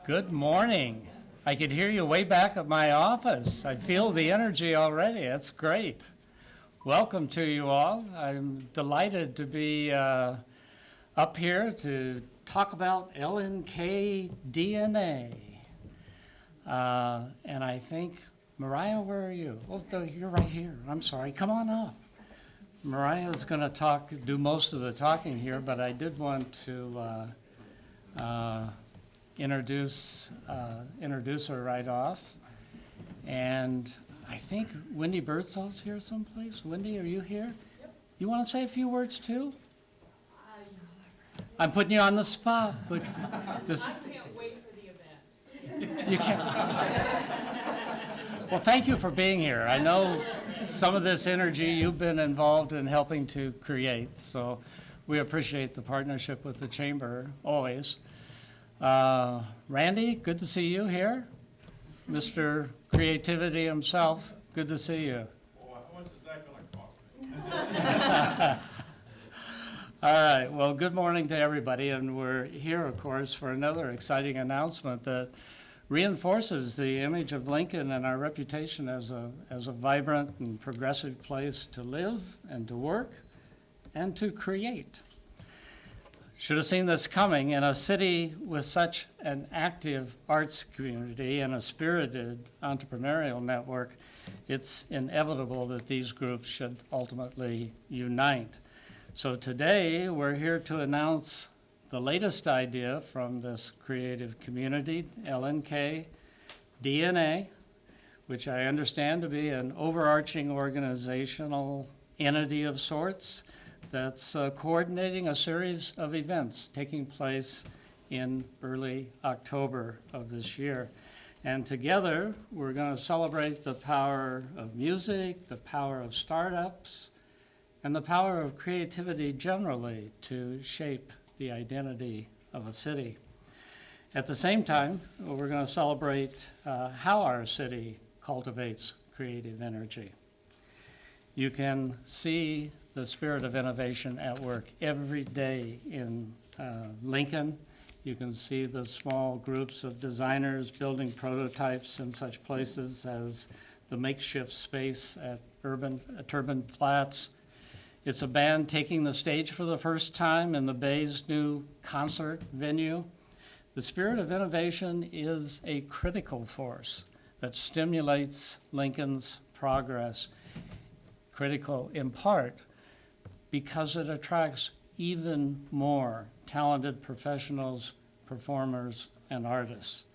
Good morning. I could hear you way back at my office. I feel the energy already. That's great. Welcome to you all. I'm delighted to be up here to talk about LNKDNA. And I think, Mariah, where are you? Oh, you're right here. I'm sorry. Come on up. Mariah's going to do most of the talking here, but I did want to introduce her right off. And I think Wendy Birdsall's here someplace. Wendy, are you here? Yep. You want to say a few words too? I'm putting you on the spot, but this. I can't wait for the event. You can't. Well, thank you for being here. I know some of this energy you've been involved in helping to create, so we appreciate the partnership with the Chamber always. Randy, good to see you here. Mr. Creativity himself, good to see you. Well, how much is that going to cost me? All right, well, good morning to everybody, and we're here, of course, for another exciting announcement that reinforces the image of Lincoln and our reputation as a vibrant and progressive place to live and to work and to create. Should have seen this coming. In a city with such an active arts community and a spirited entrepreneurial network, it's inevitable that these groups should ultimately unite. So today, we're here to announce the latest idea from this creative community, LNKDNA, which I understand to be an overarching organizational entity of sorts that's coordinating a series of events taking place in early October of this year. And together, we're going to celebrate the power of music, the power of startups, and the power of creativity generally to shape the identity of a city. At the same time, we're going to celebrate how our city cultivates creative energy. You can see the spirit of innovation at work every day in Lincoln. You can see the small groups of designers building prototypes in such places as the makeshift space at Turbine Flats. It's a band taking the stage for the first time in the Bay's new concert venue. The spirit of innovation is a critical force that stimulates Lincoln's progress, critical in part because it attracts even more talented professionals, performers, and artists.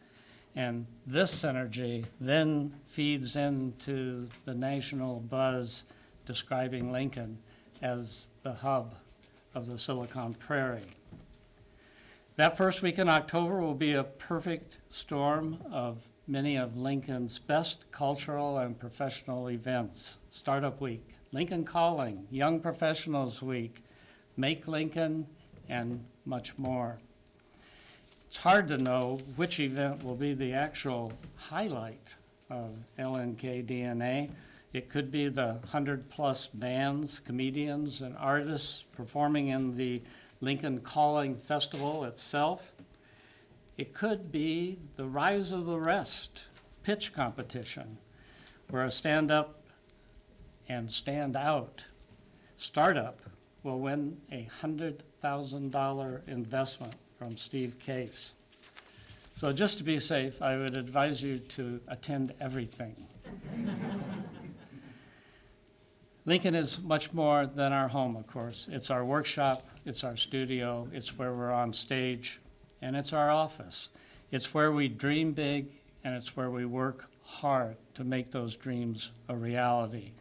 And this synergy then feeds into the national buzz describing Lincoln as the hub of the Silicon Prairie. That first week in October will be a perfect storm of many of Lincoln's best cultural and professional events. Startup Week, Lincoln Calling, Young Professionals Week, Make Lincoln, and much more. It's hard to know which event will be the actual highlight of LNKDNA. It could be the 100-plus bands, comedians, and artists performing in the Lincoln Calling Festival itself. It could be the Rise of the Rest pitch competition, where a stand-up and stand-out startup will win a $100,000 investment from Steve Case. So just to be safe, I would advise you to attend everything. Lincoln is much more than our home, of course. It's our workshop, it's our studio, it's where we're on stage, and it's our office. It's where we dream big, and it's where we work hard to make those dreams a reality.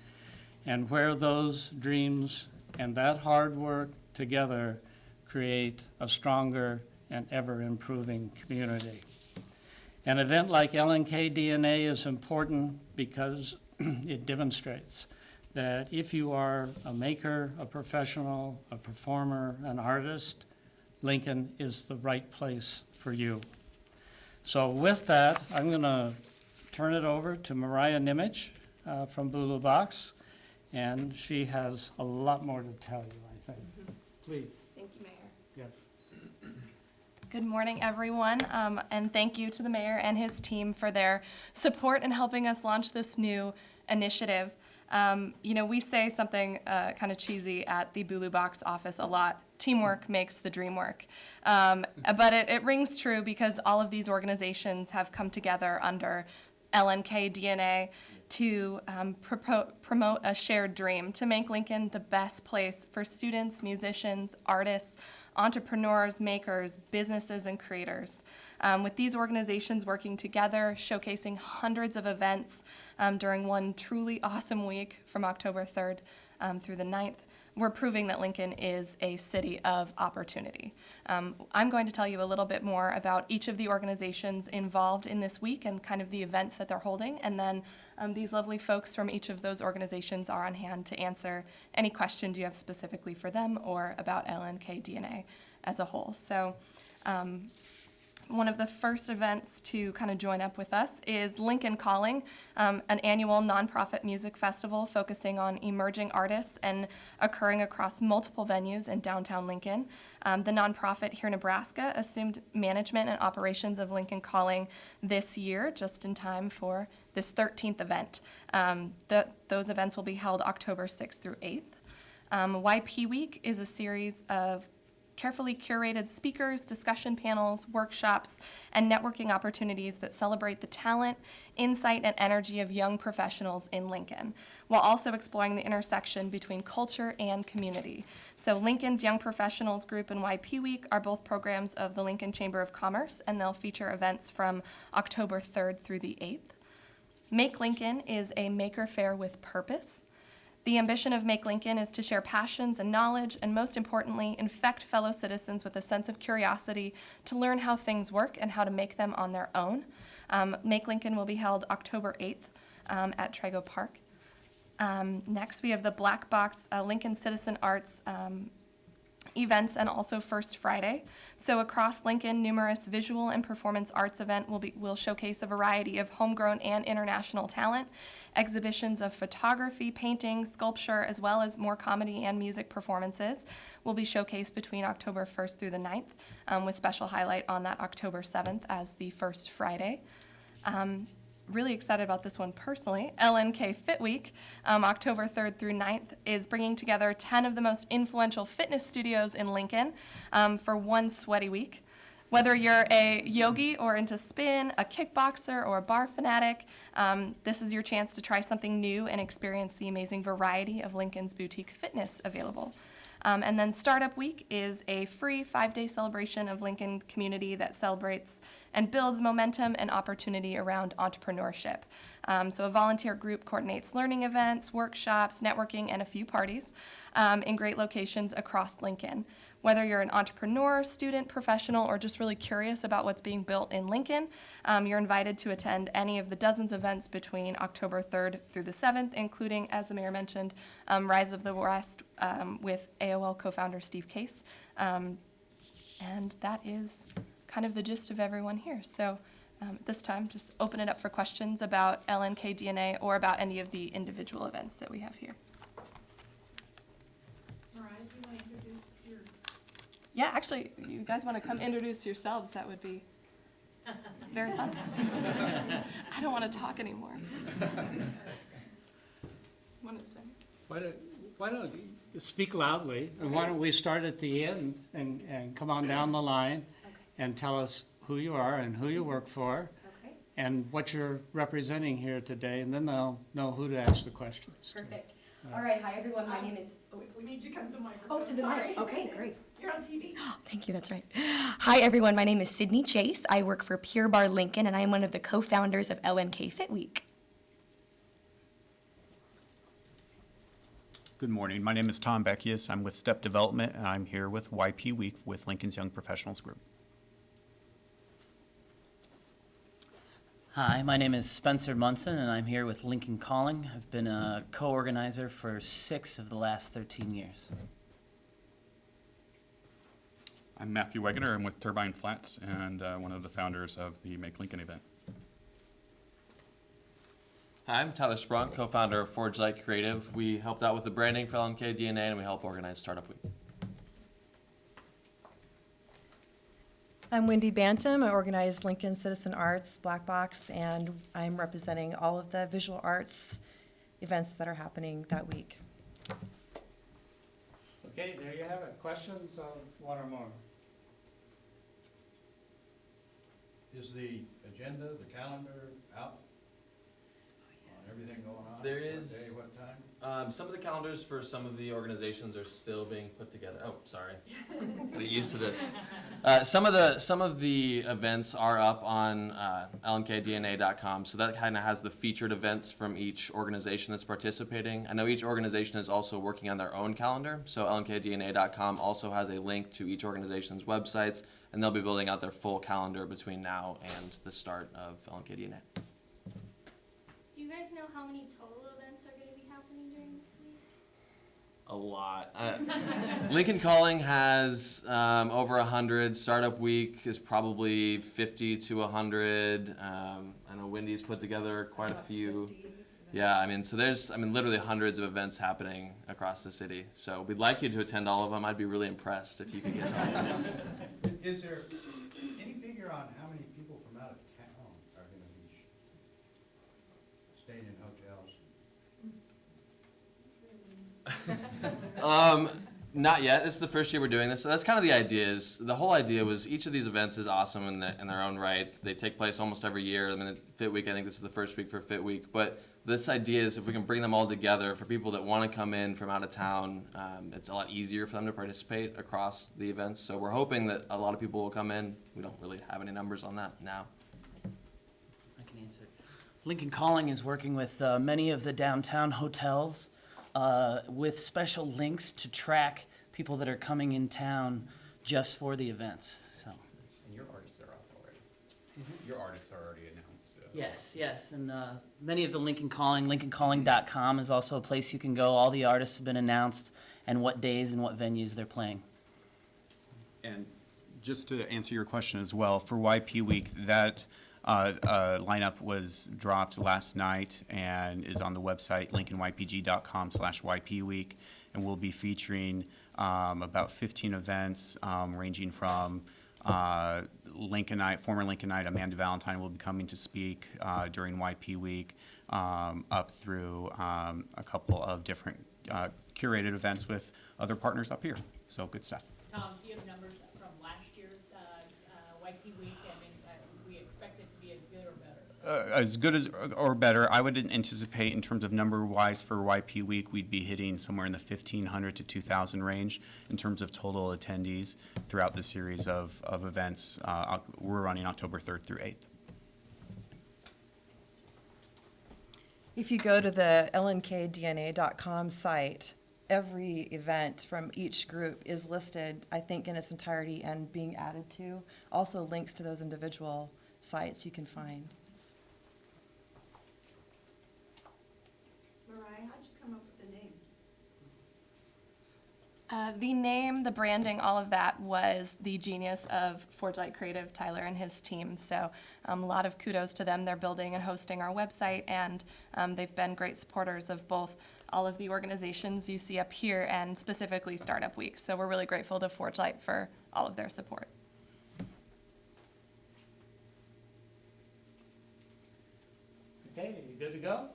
And where those dreams and that hard work together create a stronger and ever-improving community. An event like LNKDNA is important because it demonstrates that if you are a maker, a professional, a performer, an artist, Lincoln is the right place for you. So with that, I'm going to turn it over to Mariah Nimich from Bulu Box, and she has a lot more to tell you, I think. Please. Thank you, Mayor. Yes. Good morning, everyone, and thank you to the mayor and his team for their support in helping us launch this new initiative. We say something kind of cheesy at the Bulu Box office a lot. Teamwork makes the dream work. But it rings true because all of these organizations have come together under LNKDNA to promote a shared dream to make Lincoln the best place for students, musicians, artists, entrepreneurs, makers, businesses, and creators. With these organizations working together, showcasing hundreds of events during one truly awesome week from October 3rd through the 9th, we're proving that Lincoln is a city of opportunity. I'm going to tell you a little bit more about each of the organizations involved in this week and kind of the events that they're holding, and then these lovely folks from each of those organizations are on hand to answer any questions you have specifically for them or about LNKDNA as a whole. So one of the first events to kind of join up with us is Lincoln Calling, an annual nonprofit music festival focusing on emerging artists and occurring across multiple venues in downtown Lincoln. The nonprofit here in Nebraska assumed management and operations of Lincoln Calling this year, just in time for this 13th event. Those events will be held October 6th through 8th. YP Week is a series of carefully curated speakers, discussion panels, workshops, and networking opportunities that celebrate the talent, insight, and energy of young professionals in Lincoln, while also exploring the intersection between culture and community. So Lincoln's Young Professionals Group and YP Week are both programs of the Lincoln Chamber of Commerce, and they'll feature events from October 3rd through the 8th. Make Lincoln is a maker fair with purpose. The ambition of Make Lincoln is to share passions and knowledge, and most importantly, infect fellow citizens with a sense of curiosity to learn how things work and how to make them on their own. Make Lincoln will be held October 8th at Trego Park. Next, we have the Black Box Lincoln Citizen Arts events and also First Friday. So across Lincoln, numerous visual and performance arts event will showcase a variety of homegrown and international talent, exhibitions of photography, painting, sculpture, as well as more comedy and music performances will be showcased between October 1st through the 9th, with special highlight on that October 7th as the First Friday. Really excited about this one personally. LNK Fit Week, October 3rd through 9th, is bringing together 10 of the most influential fitness studios in Lincoln for one sweaty week. Whether you're a yogi or into spin, a kickboxer, or a bar fanatic, this is your chance to try something new and experience the amazing variety of Lincoln's boutique fitness available. And then Startup Week is a free 5-day celebration of Lincoln community that celebrates and builds momentum and opportunity around entrepreneurship. So a volunteer group coordinates learning events, workshops, networking, and a few parties in great locations across Lincoln. Whether you're an entrepreneur, student, professional, or just really curious about what's being built in Lincoln, you're invited to attend any of the dozens of events between October 3rd through the 7th, including, as the mayor mentioned, Rise of the West with AOL co-founder Steve Case. And that is kind of the gist of everyone here. So at this time, just open it up for questions about LNKDNA or about any of the individual events that we have here. Mariah, do you want to introduce your? Yeah, actually, you guys want to come introduce yourselves, that would be very fun. I don't want to talk anymore. Just one at a time. Why don't you speak loudly, and why don't we start at the end and come on down the line and tell us who you are and who you work for and what you're representing here today, and then they'll know who to ask the questions to. Perfect. All right, hi everyone, my name is, We need you to come to the microphone. oh, to the Sorry. mic, okay, great. You're on TV. Thank you, that's right. Hi everyone, my name is Sydney Chase. I work for Pure Bar Lincoln and I am one of the co-founders of LNK Fit Week. Good morning. My name is Tom Beckius. I'm with Step Development, and I'm here with YP Week with Lincoln's Young Professionals Group. Hi, my name is Spencer Munson, and I'm here with Lincoln Calling. I've been a co-organizer for 6 of the last 13 years. I'm Matthew Wegener. I'm with Turbine Flats and one of the founders of the Make Lincoln event. Hi, I'm Tyler Sprung, co-founder of Forge Light Creative. We helped out with the branding for LNKDNA, and we help organize Startup Week. I'm Wendy Bantam. I organize Lincoln Citizen Arts Black Box, and I'm representing all of the visual arts events that are happening that week. Okay, there you have it. Questions of one or more? Is the agenda, the calendar out? On everything going on? There What is- day, what time? Some of the calendars for some of the organizations are still being put together. Oh, sorry. Get used to this. Some of the events are up on LNKDNA.com, so that kind of has the featured events from each organization that's participating. I know each organization is also working on their own calendar, so LNKDNA.com also has a link to each organization's websites, and they'll be building out their full calendar between now and the start of LNKDNA. Do you guys know how many total events are going to be happening during this week? A lot. Lincoln Calling has over 100. Startup Week is probably 50 to 100. I know Wendy's put together quite a few. Yeah, I mean, so there's, literally hundreds of events happening across the city. So we'd like you to attend all of them. I'd be really impressed if you could get to all of them. Is there any figure on how many people from out of town are going to be staying in hotels? Not yet. This is the first year we're doing this. So that's kind of the idea. The whole idea was each of these events is awesome in their own right. They take place almost every year. Fit Week, I think this is the first week for Fit Week. But this idea is if we can bring them all together for people that want to come in from out of town, it's a lot easier for them to participate across the events. So we're hoping that a lot of people will come in. We don't really have any numbers on that now. I can answer. Lincoln Calling is working with many of the downtown hotels with special links to track people that are coming in town just for the events. So. And your artists are up already. Your artists are already announced. Yes, and many of the Lincoln Calling, lincolncalling.com is also a place you can go. All the artists have been announced and what days and what venues they're playing. And just to answer your question as well, for YP Week, that lineup was dropped last night and is on the website lincolnypg.com/YPweek, and we'll be featuring about 15 events ranging from former Lincolnite Amanda Valentine will be coming to speak during YP Week, up through a couple of different curated events with other partners up here. So good stuff. Tom, do you have numbers from last year's YP Week? We expect it to be as good or better? As good as or better. I would anticipate in terms of number-wise for YP Week, we'd be hitting somewhere in the 1,500 to 2,000 range in terms of total attendees throughout the series of events. We're running October 3rd through 8th. If you go to the LNKDNA.com site, every event from each group is listed, I think, in its entirety and being added to. Also links to those individual sites you can find. Mariah, how'd you come up with the name? The name, the branding, all of that was the genius of Forge Light Creative, Tyler and his team. So a lot of kudos to them. They're building and hosting our website, and they've been great supporters of both all of the organizations you see up here and specifically Startup Week. So we're really grateful to Forge Light for all of their support. Okay, you good to go?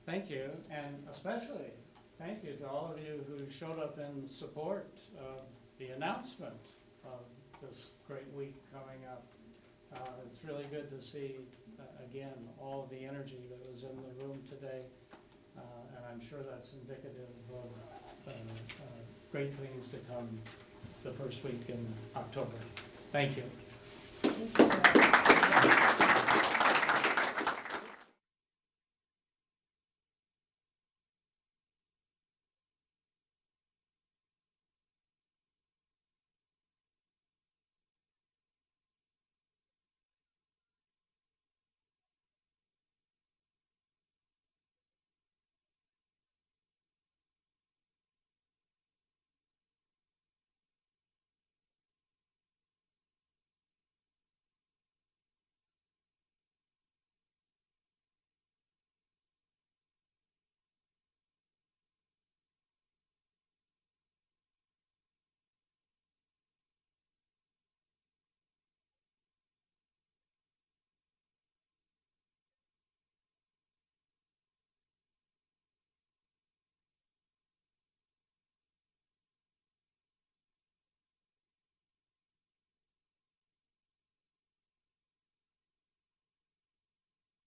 Thank you, and especially thank you to all of you who showed up in support of the announcement of this great week coming up. It's really good to see, again, all of the energy that was in the room today, and I'm sure that's indicative of great things to come the first week in October. Thank you. Thank you.